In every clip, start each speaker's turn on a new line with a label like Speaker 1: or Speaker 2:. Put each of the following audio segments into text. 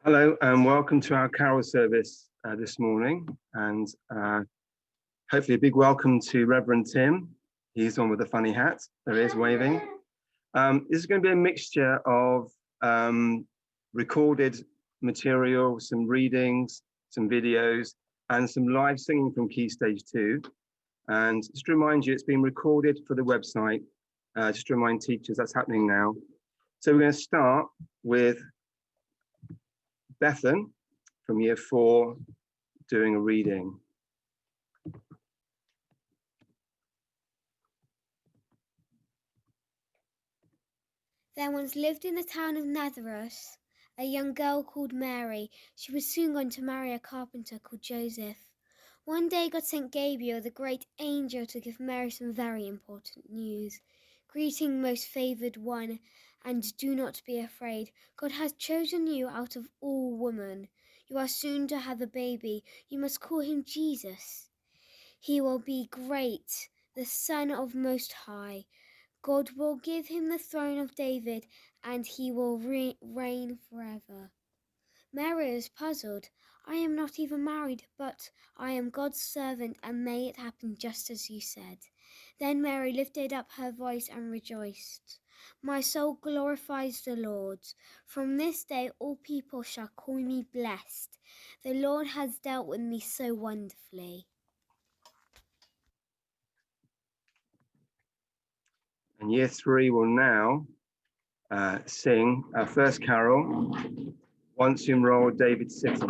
Speaker 1: Hello and welcome to our carol service this morning, and hopefully a big welcome to Reverend Tim. He's on with a funny hat. There he is waving. This is going to be a mixture of recorded material, some readings, some videos, and some live singing from Key Stage 2. And just to remind you, it's being recorded for the website. Just to remind teachers, that's happening now. So we're going to start with Bethan from Year 4 doing a reading.
Speaker 2: There once lived in the town of Nazareth a young girl called Mary. She was soon going to marry a carpenter called Joseph. One day God sent Gabriel, the great angel, to give Mary some very important news. Greeting, most favoured one, and do not be afraid. God has chosen you out of all women. You are soon to have a baby. You must call him Jesus. He will be great, the Son of Most High. God will give him the throne of David, and he will reign forever. Mary is puzzled. I am not even married, but I am God's servant, and may it happen just as you said. Then Mary lifted up her voice and rejoiced. My soul glorifies the Lord. From this day all people shall call me blessed. The Lord has dealt with me so wonderfully.
Speaker 1: And Year 3 will now sing our first carol, Once You Enrolled David City.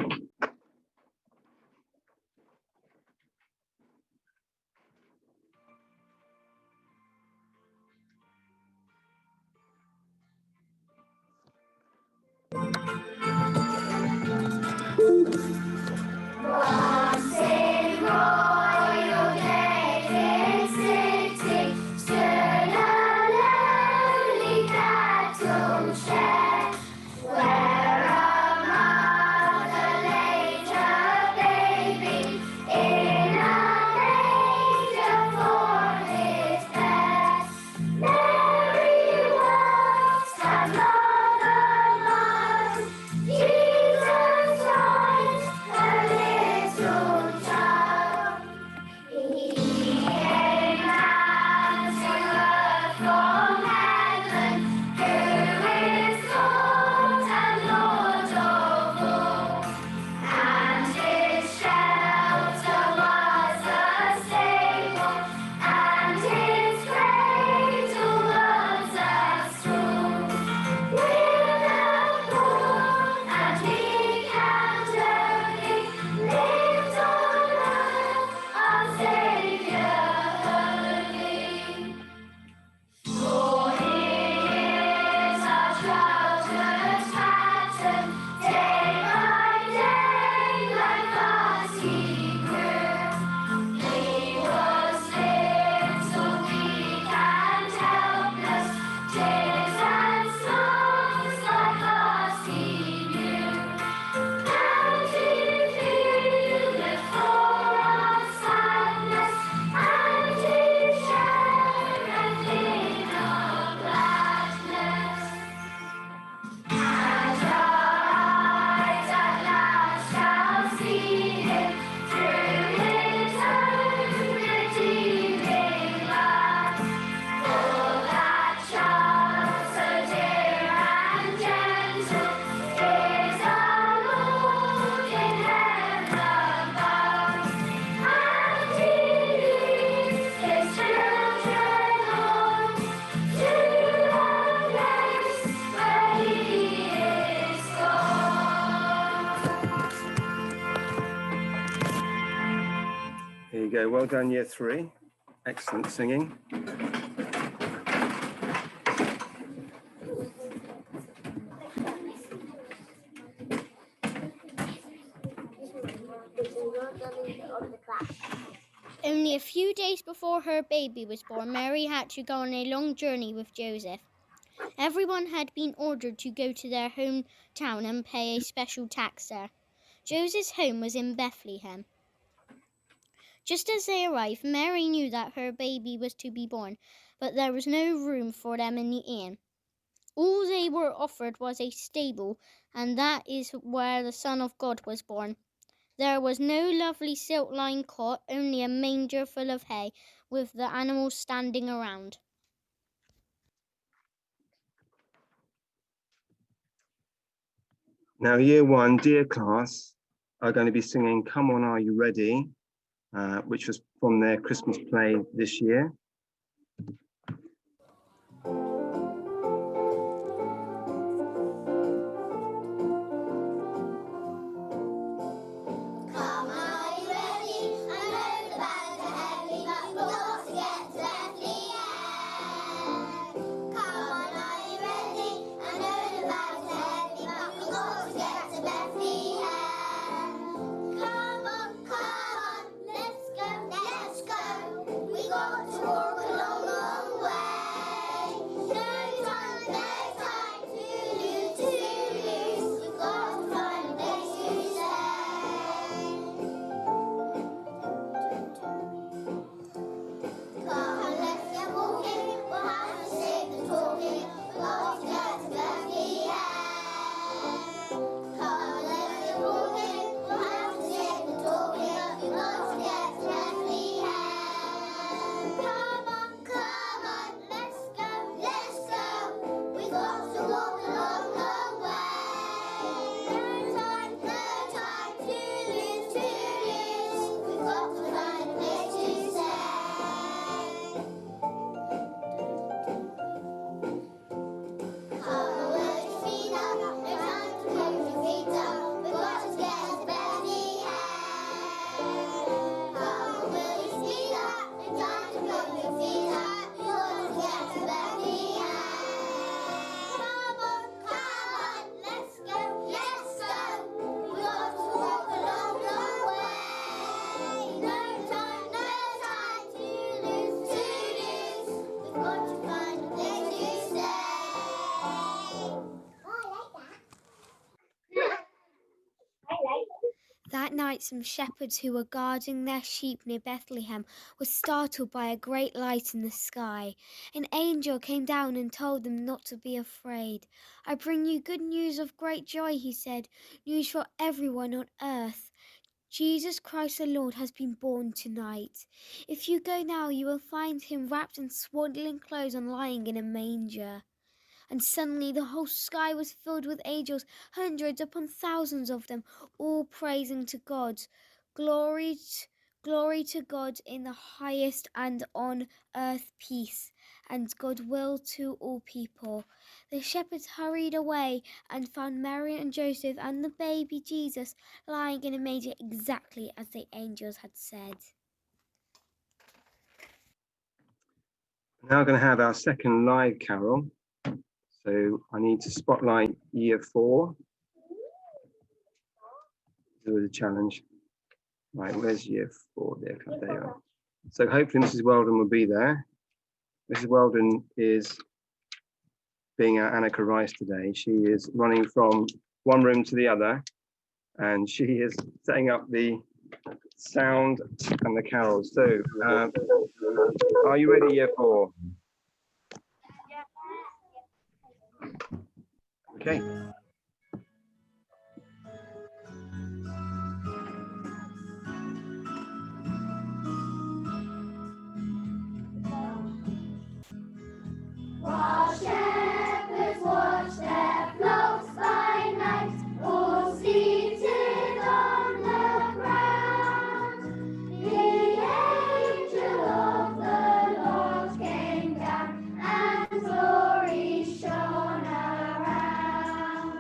Speaker 1: There you go. Well done, Year 3. Excellent singing.
Speaker 3: Only a few days before her baby was born, Mary had to go on a long journey with Joseph. Everyone had been ordered to go to their hometown and pay a special tax there. Joseph's home was in Bethlehem. Just as they arrived, Mary knew that her baby was to be born, but there was no room for them in the inn. All they were offered was a stable, and that is where the Son of God was born. There was no lovely silk-lined cot, only a manger full of hay, with the animals standing around.
Speaker 1: Now, year one, dear class, are going to be singing Come On, Are You Ready? Which was from their Christmas play this year.
Speaker 2: That night some shepherds who were guarding their sheep near Bethlehem were startled by a great light in the sky. An angel came down and told them not to be afraid. "I bring you good news of great joy," he said, "news for everyone on earth. Jesus Christ the Lord has been born tonight. If you go now, you will find him wrapped in swaddling clothes and lying in a manger." And suddenly the whole sky was filled with angels, hundreds upon thousands of them, all praising to God. Glory to God in the highest, and on earth peace and goodwill to all people. The shepherds hurried away and found Mary and Joseph and the baby Jesus lying in a manger, exactly as the angels had said.
Speaker 1: Now we're going to have our second live carol. So I need to spotlight year 4. There was a challenge. Right, where's year 4? There you are. So hopefully Mrs. Weldon will be there. Mrs. Weldon is being our Annika Rice today. She is running from one room to the other, and she is setting up the sound and the carols. So are you ready, year 4? Okay.
Speaker 4: While shepherds watch their flocks by night, all seated on the ground, the angel of the Lord came down, and glory shone around.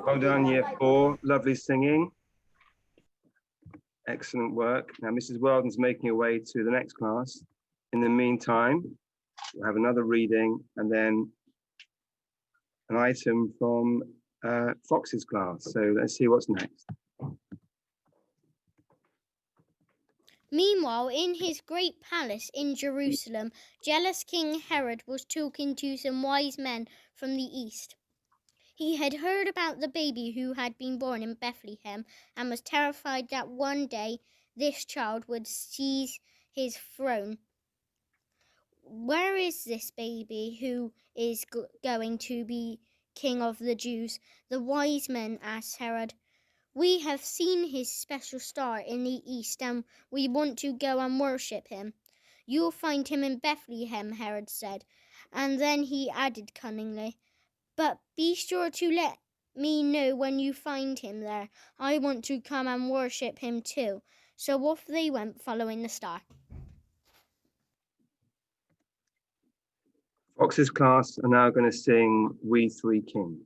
Speaker 1: Well done, year 4. Lovely singing. Excellent work. Now, Mrs. Weldon's making her way to the next class. In the meantime, we'll have another reading and then an item from Fox's class. So let's see what's next.
Speaker 3: Meanwhile, in his great palace in Jerusalem, jealous King Herod was talking to some wise men from the east. He had heard about the baby who had been born in Bethlehem and was terrified that one day this child would seize his throne. "Where is this baby who is going to be king of the Jews?" the wise men asked Herod. "We have seen his special star in the east and we want to go and worship him." "You'll find him in Bethlehem," Herod said, and then he added cunningly, "But be sure to let me know when you find him there. I want to come and worship him too." So off they went, following the star.
Speaker 1: Fox's class are now going to sing We Three Kings.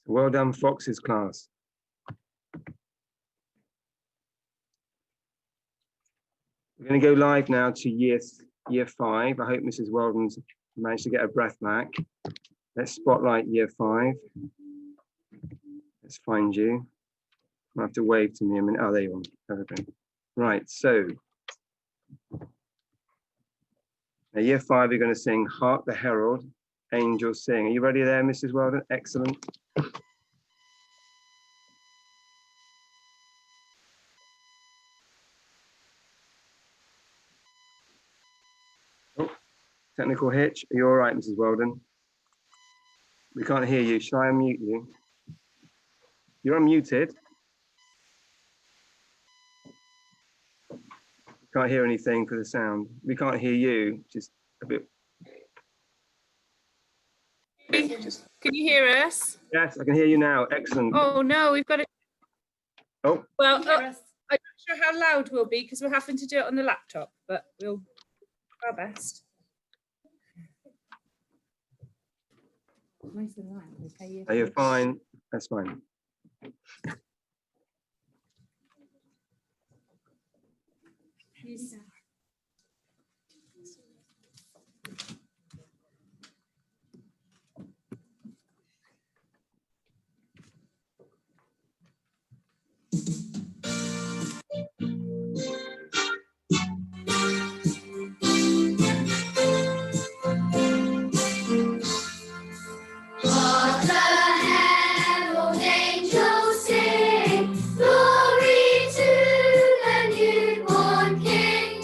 Speaker 1: Well done, Fox's class. We're going to go live now to year 5. I hope Mrs. Weldon's managed to get her breath back. Let's spotlight year 5. Let's find you. I'll have to wave to me a minute. Oh, there you are. Okay. Right, so now year 5, you're going to sing Hark the Herald, Angels Sing. Are you ready there, Mrs. Weldon? Excellent. Oh, technical hitch. Are you all right, Mrs. Weldon? We can't hear you. Shall I unmute you? You're unmuted. Can't hear anything for the sound. We can't hear you. Just a bit.
Speaker 5: Can you hear us?
Speaker 1: Yes, I can hear you now. Excellent.
Speaker 5: Oh no, we've got it.
Speaker 1: Oh.
Speaker 5: Well, I'm not sure how loud we'll be because we're having to do it on the laptop, but we'll do our best.
Speaker 1: Are you fine? That's fine.
Speaker 4: Glory to the newborn King.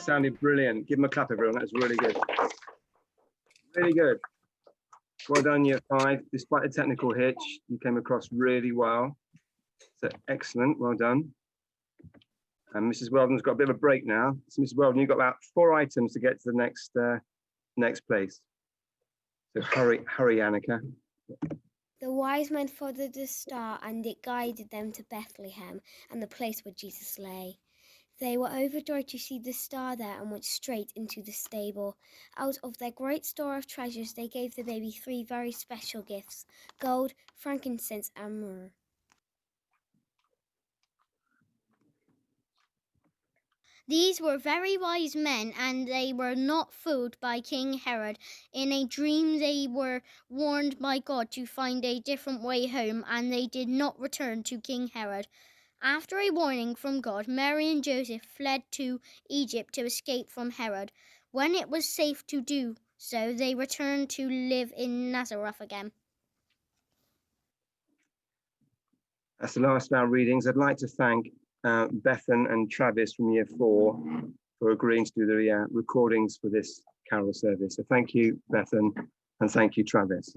Speaker 1: sounded brilliant. Give them a clap, everyone. That was really good. Really good. Well done, Year 5. Despite the technical hitch, you came across really well. So excellent. Well done. And Mrs. Weldon's got a bit of a break now. So Mrs. Weldon, you've got about 4 items to get to the next place. So hurry, Annika.
Speaker 2: The wise men followed the star, and it guided them to Bethlehem and the place where Jesus lay. They were overjoyed to see the star there and went straight into the stable. Out of their great store of treasures, they gave the baby 3 very special gifts: gold, frankincense, and myrrh.
Speaker 3: These were very wise men, and they were not fooled by King Herod. In a dream they were warned by God to find a different way home, and they did not return to King Herod. After a warning from God, Mary and Joseph fled to Egypt to escape from Herod. When it was safe to do so, they returned to live in Nazareth again.
Speaker 1: That's the last of our readings. I'd like to thank Bethan and Travis from Year 4 for agreeing to do the recordings for this carol service. So thank you, Bethan, and thank you, Travis.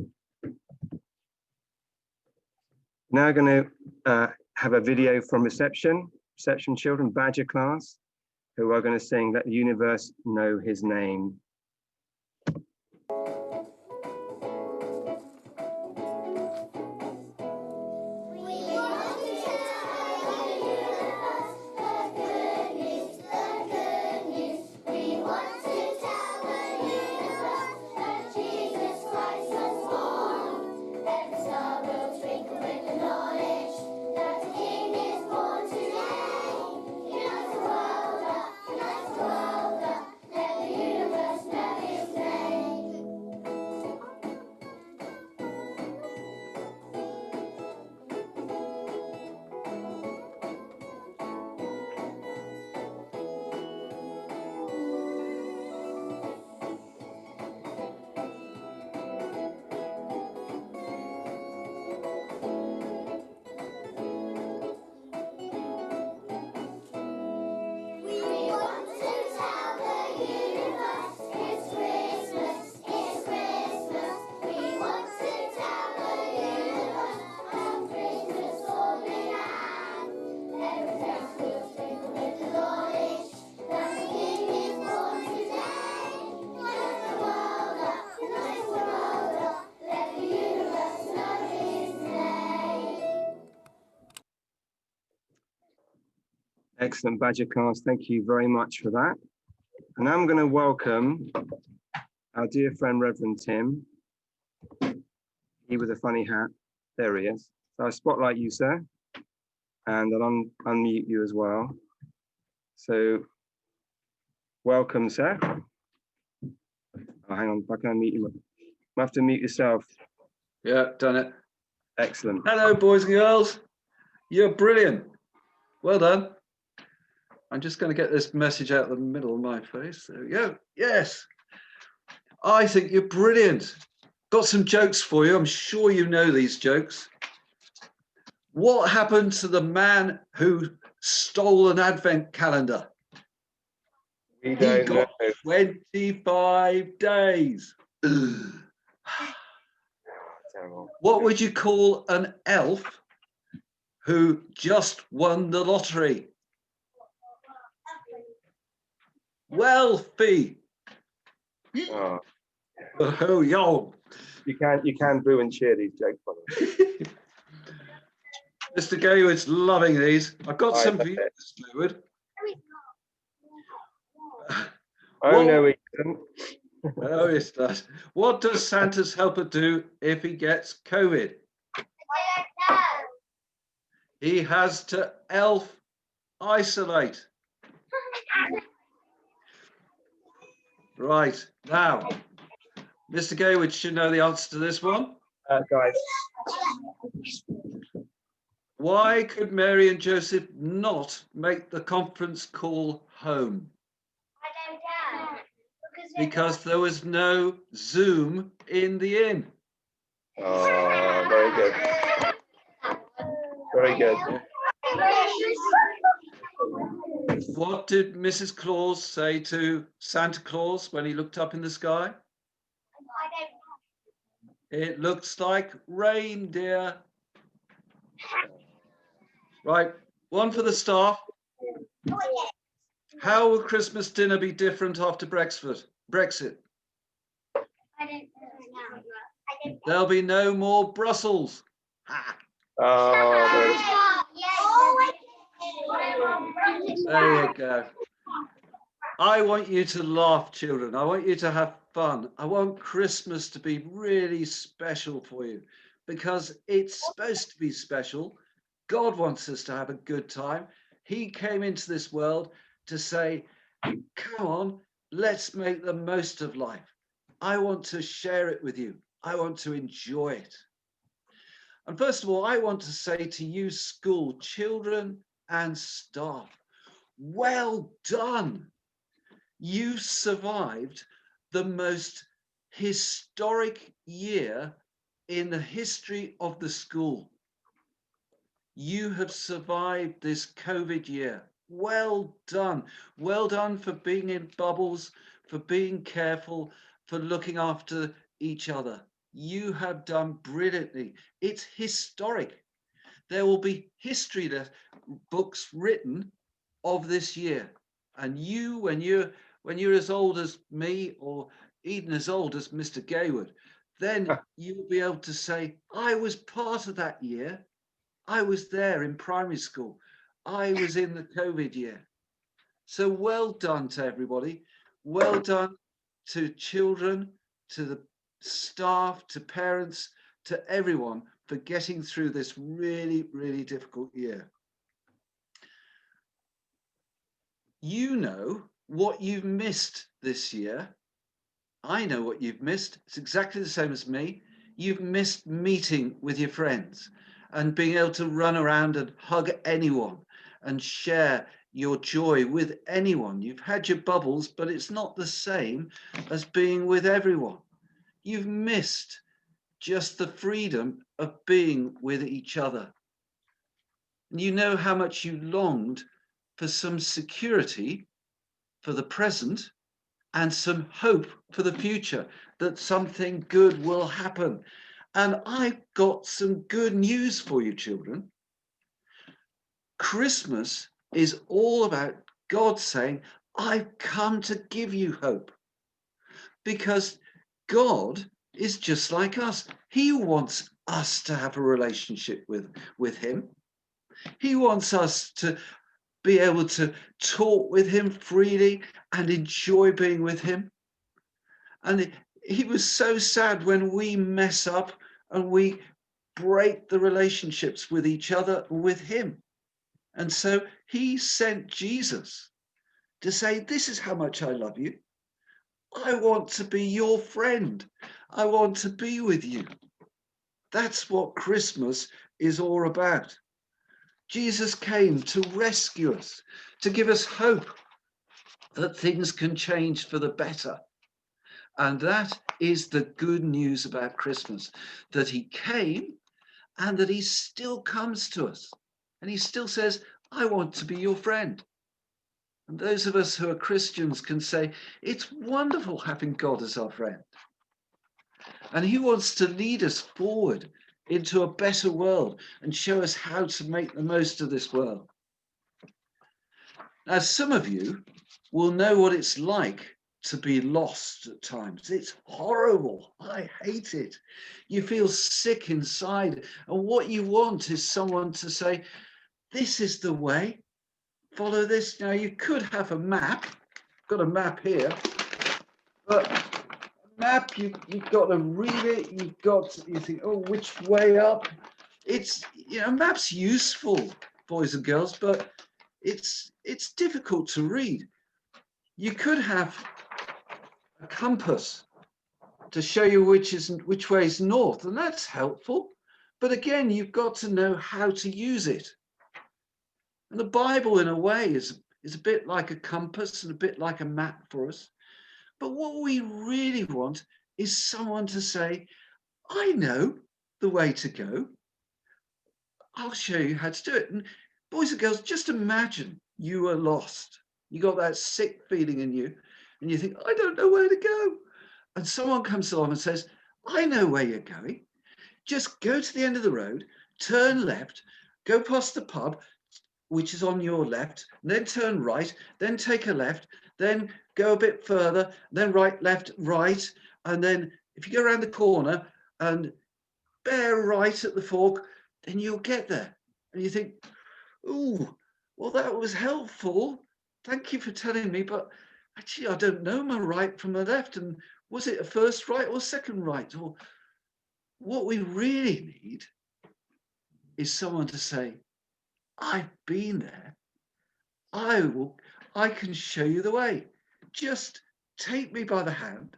Speaker 1: Now going to have a video from reception children, Badger class, who are going to sing Let the Universe Know His Name. Excellent, Badger class. Thank you very much for that. And now I'm going to welcome our dear friend, Reverend Tim. He with a funny hat. There he is. So I'll spotlight you, sir. And I'll unmute you as well. So welcome, sir. Oh, hang on, if I can unmute you. You have to mute yourself.
Speaker 6: Yeah, done it.
Speaker 1: Excellent.
Speaker 6: Hello, boys and girls. You're brilliant. Well done. I'm just going to get this message out of the middle of my face. There we go. Yes. I think you're brilliant. Got some jokes for you. I'm sure you know these jokes. What happened to the man who stole an advent calendar?
Speaker 1: We
Speaker 6: He
Speaker 1: don't know.
Speaker 6: got 25 days.
Speaker 1: Terrible.
Speaker 6: What would you call an elf who just won the lottery? Wealthy.
Speaker 1: Oh,
Speaker 6: Oh, yo.
Speaker 1: you can boo and cheer these jokes, by the way.
Speaker 6: Mr. Gayward's loving these. I've got
Speaker 1: I
Speaker 6: some
Speaker 1: love
Speaker 6: for you,
Speaker 1: it.
Speaker 6: Mr. Gayward.
Speaker 1: Oh
Speaker 6: What-
Speaker 1: no, we didn't.
Speaker 6: Oh, yes, does. What does Santa's helper do if he gets COVID? He has to elf isolate. Right, now, Mr. Gayward should know the answer to this one.
Speaker 1: Guys,
Speaker 6: Why could Mary and Joseph not make the conference call home? Because there was no Zoom in the inn.
Speaker 1: oh, very good. Very good.
Speaker 6: What did Mrs. Claus say to Santa Claus when he looked up in the sky? It looks like reindeer. Right, one for the staff. How will Christmas dinner be different after Brexit? There'll be no more Brussels. Ha.
Speaker 1: Oh,
Speaker 6: There you go. I want you to laugh, children. I want you to have fun. I want Christmas to be really special for you because it's supposed to be special. God wants us to have a good time. He came into this world to say, come on, let's make the most of life. I want to share it with you. I want to enjoy it. And first of all, I want to say to you, school children and staff, well done. You survived the most historic year in the history of the school. You have survived this COVID year. Well done. Well done for being in bubbles, for being careful, for looking after each other. You have done brilliantly. It's historic. There will be history books written of this year. And you, when you're as old as me or even as old as Mr. Gaywood, then you'll be able to say, I was part of that year. I was there in primary school. I was in the COVID year. So well done to everybody. Well done to children, to the staff, to parents, to everyone for getting through this really, really difficult year. You know what you've missed this year. I know what you've missed. It's exactly the same as me. You've missed meeting with your friends and being able to run around and hug anyone and share your joy with anyone. You've had your bubbles, but it's not the same as being with everyone. You've missed just the freedom of being with each other. And you know how much you longed for some security for the present and some hope for the future, that something good will happen. And I've got some good news for you, children. Christmas is all about God saying, I've come to give you hope. Because God is just like us. He wants us to have a relationship with him. He wants us to be able to talk with him freely and enjoy being with him. And he was so sad when we mess up and we break the relationships with each other and with him. And so he sent Jesus to say, this is how much I love you. I want to be your friend. I want to be with you. That's what Christmas is all about. Jesus came to rescue us, to give us hope that things can change for the better. And that is the good news about Christmas, that he came and that he still comes to us. And he still says, I want to be your friend. And those of us who are Christians can say, it's wonderful having God as our friend. And he wants to lead us forward into a better world and show us how to make the most of this world. Now, some of you will know what it's like to be lost at times. It's horrible. I hate it. You feel sick inside. And what you want is someone to say, this is the way. Follow this. Now, you could have a map. I've got a map here. But a map, you've got to read it. You think, oh, which way up? It's, map's useful, boys and girls, but it's difficult to read. You could have a compass to show you which way is north, and that's helpful. But again, you've got to know how to use it. And the Bible, in a way, is a bit like a compass and a bit like a map for us. But what we really want is someone to say, I know the way to go. I'll show you how to do it. And boys and girls, just imagine you were lost. You got that sick feeling in you and you think, I don't know where to go. And someone comes along and says, I know where you're going. Just go to the end of the road, turn left, go past the pub, which is on your left, then turn right, then take a left, then go a bit further, then right, left, right. And then if you go around the corner and bear right at the fork, then you'll get there. And you think, ooh, well, that was helpful. Thank you for telling me, but actually, I don't know my right from my left. And was it a first right or second right? Or what we really need is someone to say, I've been there. I can show you the way. Just take me by the hand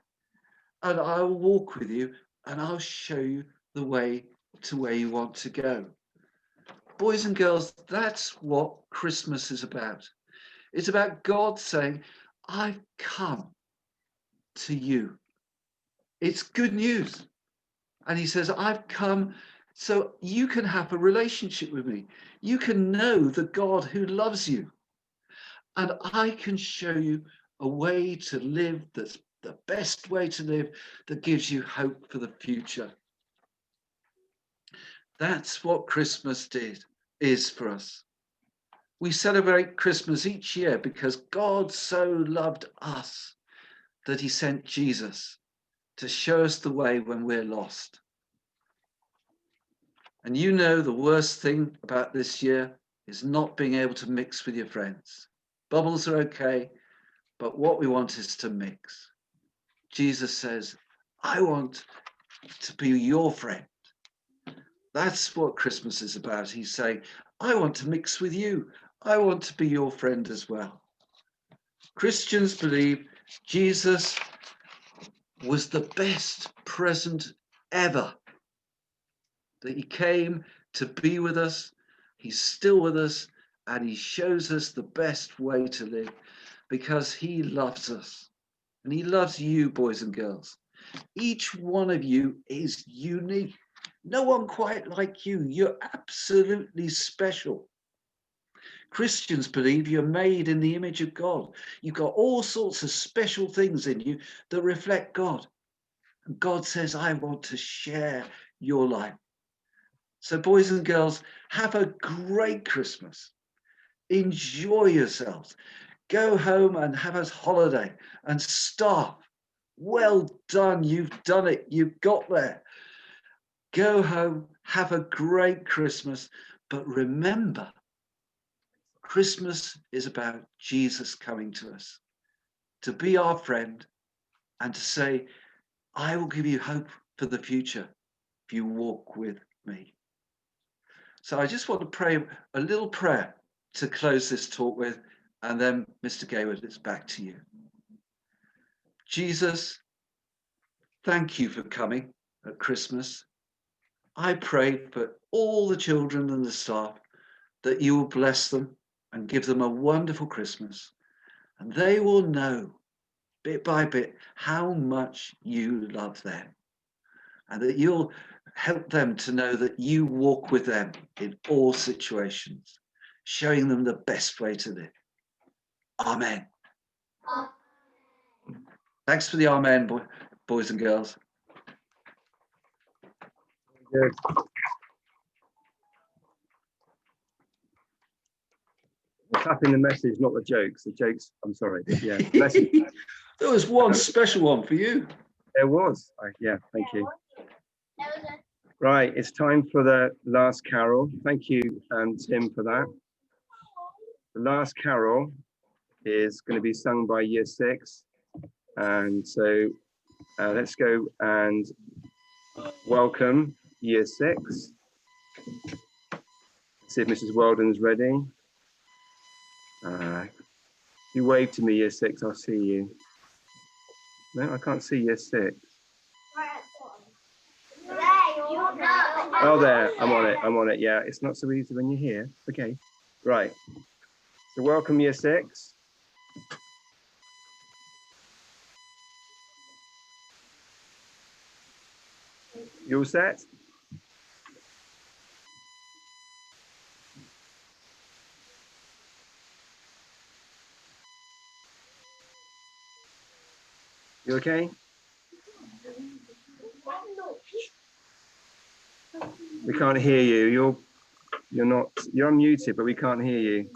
Speaker 6: and I'll walk with you and I'll show you the way to where you want to go. Boys and girls, that's what Christmas is about. It's about God saying, I've come to you. It's good news. And he says, I've come so you can have a relationship with me. You can know the God who loves you. And I can show you a way to live that's the best way to live, that gives you hope for the future. That's what Christmas is for us. We celebrate Christmas each year because God so loved us that he sent Jesus to show us the way when we're lost. And you know the worst thing about this year is not being able to mix with your friends. Bubbles are okay, but what we want is to mix. Jesus says, I want to be your friend. That's what Christmas is about. He's saying, I want to mix with you. I want to be your friend as well. Christians believe Jesus was the best present ever. That he came to be with us. He's still with us, and he shows us the best way to live because he loves us. And he loves you, boys and girls. Each one of you is unique. No one quite like you. You're absolutely special. Christians believe you're made in the image of God. You've got all sorts of special things in you that reflect God. And God says, I want to share your life. So boys and girls, have a great Christmas. Enjoy yourselves. Go home and have a holiday and stop. Well done. You've done it. You've got there. Go home, have a great Christmas. But remember, Christmas is about Jesus coming to us, to be our friend and to say, I will give you hope for the future if you walk with me. So I just want to pray a little prayer to close this talk with, and then Mr. Gayward, it's back to you. Jesus, thank you for coming at Christmas. I pray for all the children and the staff that you will bless them and give them a wonderful Christmas. And they will know bit by bit how much you love them. And that you'll help them to know that you walk with them in all situations, showing them the best way to live. Amen. Thanks for the amen, boys and girls.
Speaker 1: Good. Tapping the message, not the jokes. The jokes, I'm sorry. Yeah, message.
Speaker 6: There was one special one for you.
Speaker 1: There was. Yeah, thank you. Right, it's time for the last carol. Thank you, Tim, for that. The last carol is going to be sung by Year 6. And so let's go and welcome Year 6. See if Mrs. Weldon's ready. You wave to me, Year 6, I'll see you. No, I can't see Year 6. Oh, there, I'm on it, yeah. It's not so easy when you're here. Okay, right. So welcome, Year 6. You all set? You okay? We can't hear you. You're unmuted, but we can't hear you.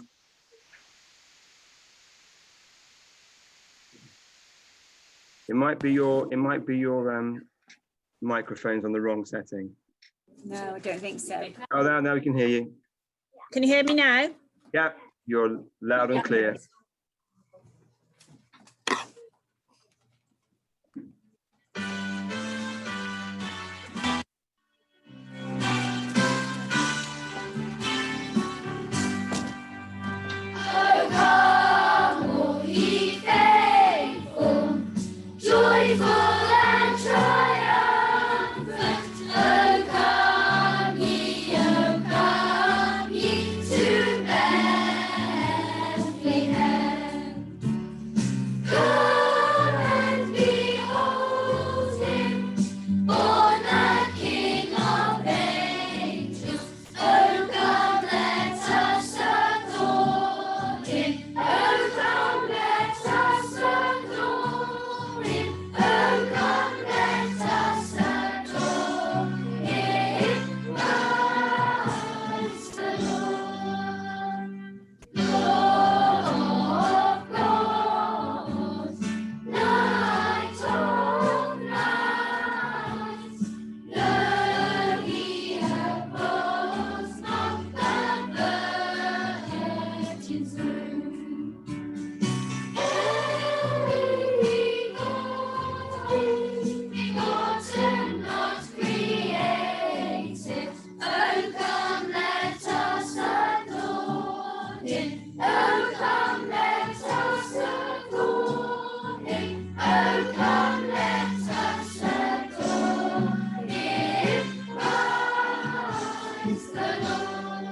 Speaker 1: It might be your microphone's on the wrong setting.
Speaker 7: No, I don't think so.
Speaker 1: Oh, now we can hear you.
Speaker 7: Can you hear me now?
Speaker 1: Yeah, you're loud and clear.
Speaker 4: Oh, come, all ye faithful, joyful and triumphant. Oh, come ye to Bethlehem. Come and behold him, born the King of angels. Oh, come, let us adore him. Oh, come, let us adore him. Oh, come, let us adore him. Christ the Lord, Lord of lords, Light of lights. Lo, he arose from the virgin's womb. Begotten, not created. Oh, come, let us adore him. Oh, come, let us adore him. Oh, come, let us adore him. Christ the Lord.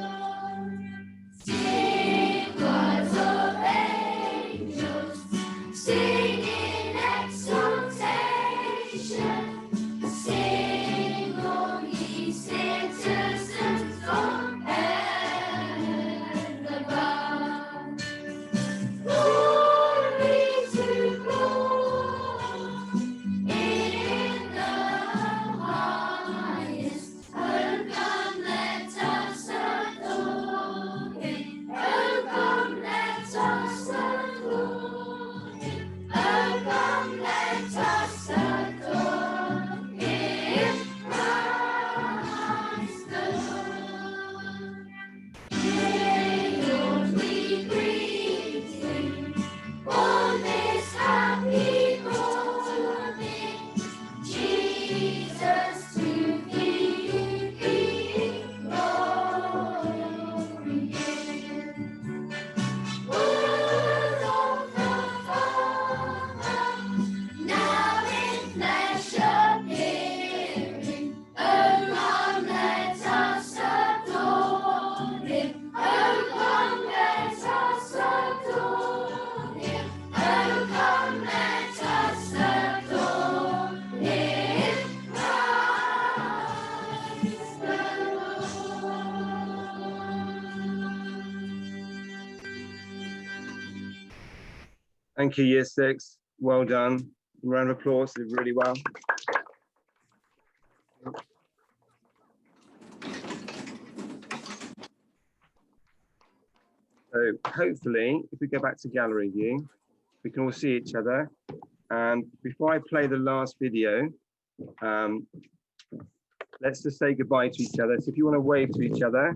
Speaker 4: Sing, choirs of angels, sing in exaltation. Sing, all ye citizens of heaven above. Glory to God in the highest. Oh, come, let us adore him. Oh, come, let us adore him. Oh, come, let us adore him. Christ the Lord. Lord, we greet you on this happy morning. Jesus, to thee be glory given. Word of the Father, now in flesh appearing. Oh, come, let us adore him. Oh, come, let us adore him. Oh, come, let us adore him. Christ the Lord.
Speaker 1: Thank you, Year 6. Well done. Round of applause. Did really well. So hopefully, if we go back to gallery view, we can all see each other. Before I play the last video, let's just say goodbye to each other. So if you want to wave to each other,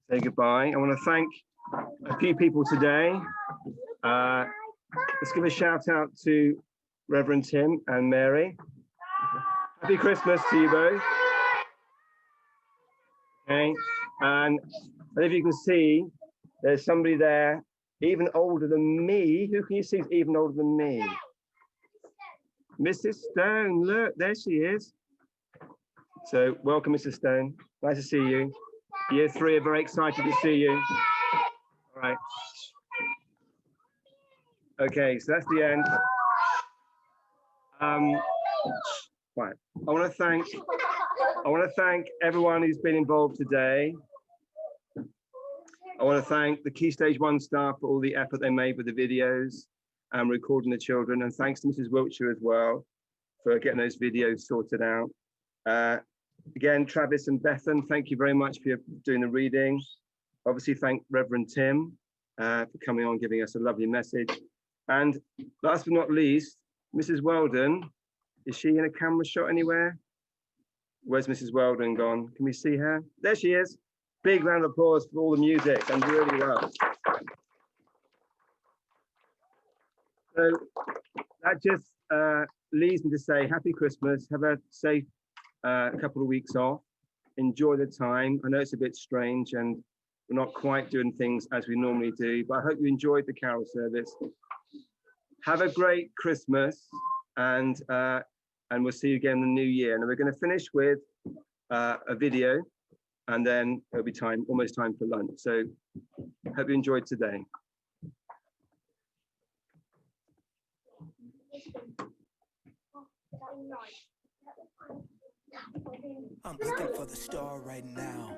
Speaker 1: say goodbye. I want to thank a few people today. Let's give a shout out to Reverend Tim and Mary. Happy Christmas to you both. Okay, and if you can see, there's somebody there even older than me. Who can you see is even older than me? Mrs. Stone, look, there she is. So welcome, Mrs. Stone. Nice to see you. Year 3 are very excited to see you. All right. Okay, so that's the end. Right. I want to thank everyone who's been involved today. I want to thank the Key Stage 1 staff for all the effort they made with the videos. and recording the children. And thanks to Mrs. Wiltshire as well for getting those videos sorted out. Again, Travis and Bethan, thank you very much for doing the reading. Obviously, thank Reverend Tim for coming on, giving us a lovely message. And last but not least, Mrs. Weldon, is she in a camera shot anywhere? Where's Mrs. Weldon gone? Can we see her? There she is. Big round of applause for all the music and really well. So that just leads me to say happy Christmas. Have a safe couple of weeks off. Enjoy the time. I know it's a bit strange and we're not quite doing things as we normally do, but I hope you enjoyed the carol service. Have a great Christmas, and we'll see you again in the new year. And we're going to finish with a video, and then it'll be almost time for lunch. So hope you enjoyed today.
Speaker 8: I'm looking for the star right now.